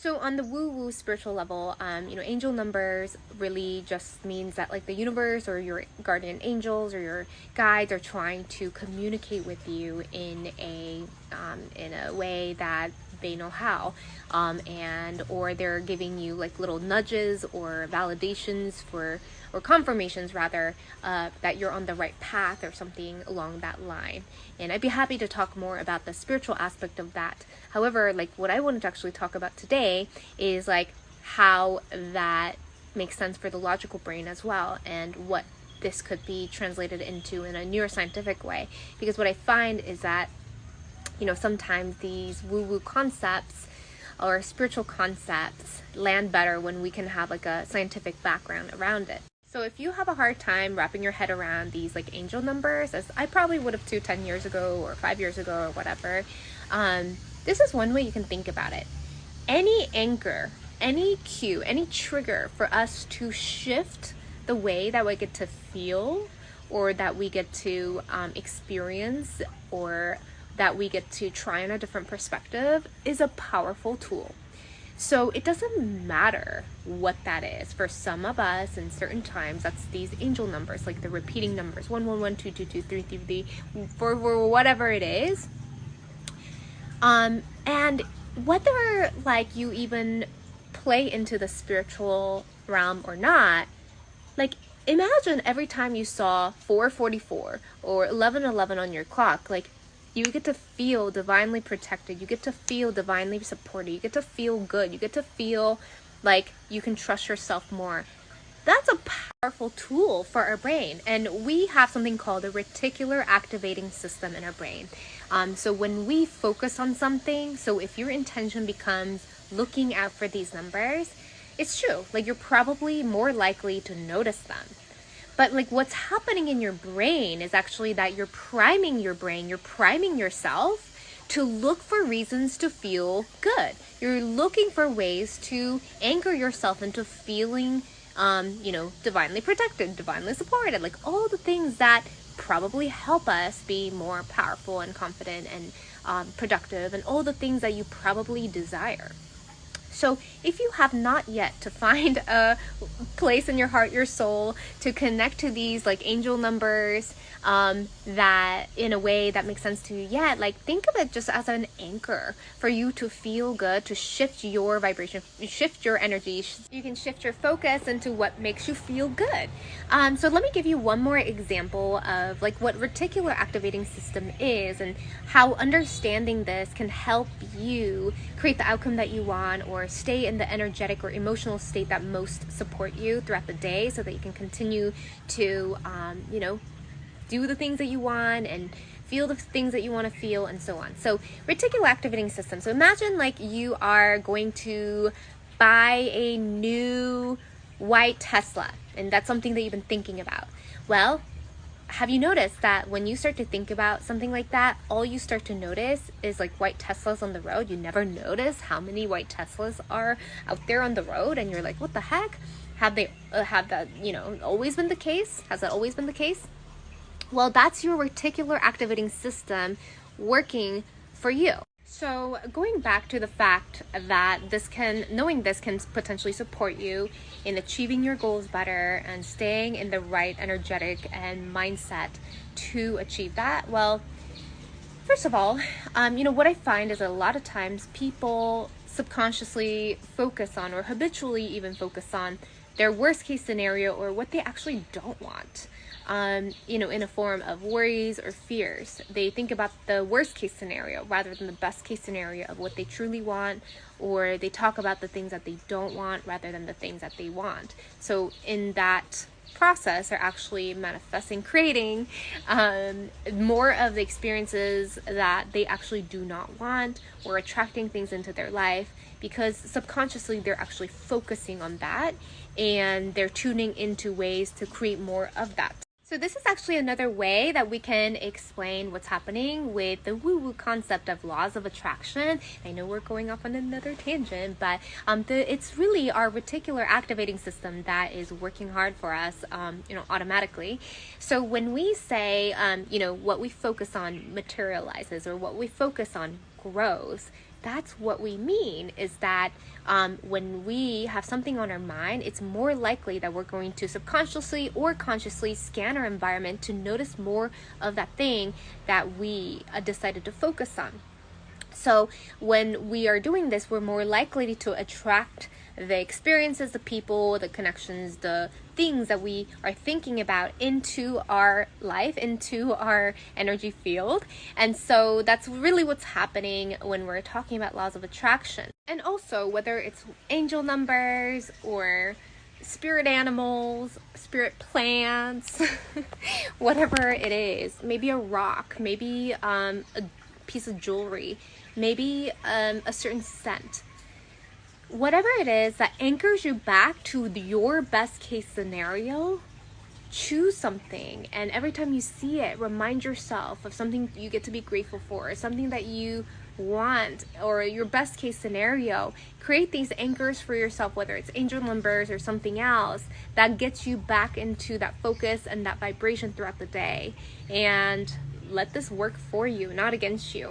So on the woo-woo spiritual level, angel numbers really just means that like the universe or your guardian angels or your guides are trying to communicate with you in a way that they know how, and or they're giving you like little nudges or validations or confirmations rather, that you're on the right path or something along that line. And I'd be happy to talk more about the spiritual aspect of that. However, like what I wanted to actually talk about today is like how that makes sense for the logical brain as well, and what this could be translated into in a neuroscientific way. Because what I find is that, sometimes these woo-woo concepts or spiritual concepts land better when we can have like a scientific background around it. So if you have a hard time wrapping your head around these like angel numbers, as I probably would have too 10 years ago or 5 years ago or whatever, this is one way you can think about it. Any anchor, any cue, any trigger for us to shift the way that we get to feel, or that we get to experience, or that we get to try on a different perspective is a powerful tool. So it doesn't matter what that is. For some of us, in certain times, that's these angel numbers, like the repeating numbers, 111, 222, 333, for whatever it is. And whether like you even play into the spiritual realm or not, like imagine every time you saw 444 or 1111 on your clock, like you get to feel divinely protected, you get to feel divinely supported, you get to feel good, you get to feel like you can trust yourself more. That's a powerful tool for our brain. And we have something called a reticular activating system in our brain. So when we focus on something, so if your intention becomes looking out for these numbers, it's true, like you're probably more likely to notice them. But like what's happening in your brain is actually that you're priming your brain, you're priming yourself to look for reasons to feel good. You're looking for ways to anchor yourself into feeling, divinely protected, divinely supported, like all the things that probably help us be more powerful and confident and productive, and all the things that you probably desire. So if you have not yet to find a place in your heart, your soul, to connect to these like angel numbers, that in a way that makes sense to you yet, like think of it just as an anchor for you to feel good, to shift your vibration, shift your energy. You can shift your focus into what makes you feel good. So let me give you one more example of like what reticular activating system is, and how understanding this can help you create the outcome that you want, or stay in the energetic or emotional state that most support you throughout the day, so that you can continue to do the things that you want and feel the things that you want to feel, and so on. So reticular activating system. So imagine like you are going to buy a new white Tesla, and that's something that you've been thinking about. Well, have you noticed that when you start to think about something like that, all you start to notice is like white Teslas on the road? You never notice how many white Teslas are out there on the road, and you're like, what the heck? Have that always been the case? Has that always been the case? Well, that's your reticular activating system working for you. So going back to the fact that knowing this can potentially support you in achieving your goals better and staying in the right energetic and mindset to achieve that. Well, first of all, what I find is a lot of times people subconsciously focus on, or habitually even focus on, their worst case scenario, or what they actually don't want. In a form of worries or fears. They think about the worst case scenario rather than the best case scenario of what they truly want, or they talk about the things that they don't want rather than the things that they want. So in that process, they're actually manifesting, creating more of the experiences that they actually do not want, or attracting things into their life, because subconsciously they're actually focusing on that, and they're tuning into ways to create more of that. So this is actually another way that we can explain what's happening with the woo-woo concept of laws of attraction. I know we're going off on another tangent, but it's really our reticular activating system that is working hard for us, automatically. So when we say, what we focus on materializes, or what we focus on grows, that's what we mean, is that when we have something on our mind, it's more likely that we're going to subconsciously or consciously scan our environment to notice more of that thing that we decided to focus on. So when we are doing this, we're more likely to attract the experiences, the people, the connections, the things that we are thinking about into our life, into our energy field. And so that's really what's happening when we're talking about laws of attraction. And also, whether it's angel numbers or spirit animals, spirit plants, whatever it is, maybe a rock, maybe a piece of jewelry, maybe a certain scent. Whatever it is that anchors you back to your best case scenario, choose something, and every time you see it, remind yourself of something you get to be grateful for, something that you want, or your best case scenario. Create these anchors for yourself, whether it's angel numbers or something else that gets you back into that focus and that vibration throughout the day. And let this work for you, not against you.